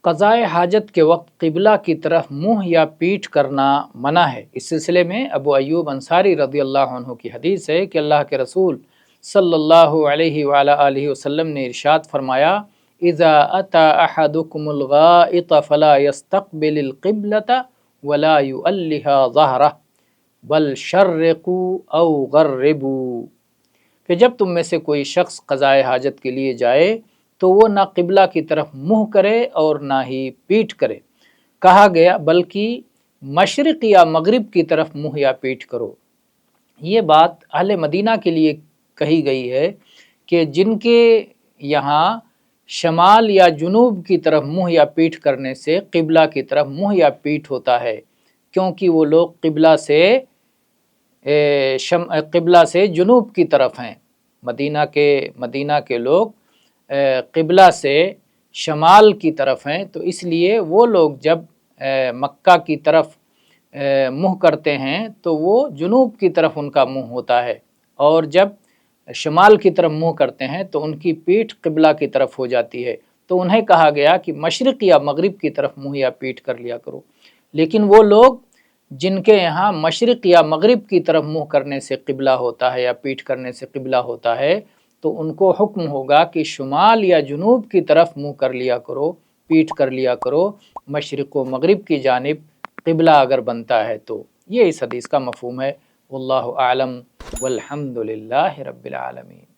قضائے حاجت کے وقت قبلہ کی طرف منہ یا پیٹھ کرنا منع ہے۔ اس سلسلے میں ابو ایوب انصاری رضی اللہ عنہ کی حدیث ہے کہ اللہ کے رسول صلی اللہ علیہ وآلہ وسلم نے ارشاد فرمایا، اذا اتی احدکم الغائط فلا يستقبل القبلة ولا يؤلها ظہرہ بل شرقوا او غربوا، کہ جب تم میں سے کوئی شخص قضائے حاجت کے لیے جائے تو وہ نہ قبلہ کی طرف منہ کرے اور نہ ہی پیٹھ کرے، کہا گیا بلکہ مشرق یا مغرب کی طرف منہ یا پیٹھ کرو۔ یہ بات اہل مدینہ کے لیے کہی گئی ہے کہ جن کے یہاں شمال یا جنوب کی طرف منہ یا پیٹھ کرنے سے قبلہ کی طرف منہ یا پیٹھ ہوتا ہے، کیونکہ وہ لوگ قبلہ سے جنوب کی طرف ہیں۔ مدینہ کے لوگ قبلہ سے شمال کی طرف ہیں، تو اس لیے وہ لوگ جب مکہ کی طرف منہ کرتے ہیں تو وہ جنوب کی طرف ان کا منہ ہوتا ہے، اور جب شمال کی طرف منہ کرتے ہیں تو ان کی پیٹھ قبلہ کی طرف ہو جاتی ہے، تو انہیں کہا گیا کہ مشرق یا مغرب کی طرف منہ یا پیٹھ کر لیا کرو۔ لیکن وہ لوگ جن کے یہاں مشرق یا مغرب کی طرف منہ کرنے سے قبلہ ہوتا ہے یا پیٹھ کرنے سے قبلہ ہوتا ہے، تو ان کو حکم ہوگا کہ شمال یا جنوب کی طرف منہ کر لیا کرو، پیٹھ کر لیا کرو، مشرق و مغرب کی جانب قبلہ اگر بنتا ہے تو۔ یہ اس حدیث کا مفہوم ہے۔ واللہ اعلم والحمد للہ رب العالمین۔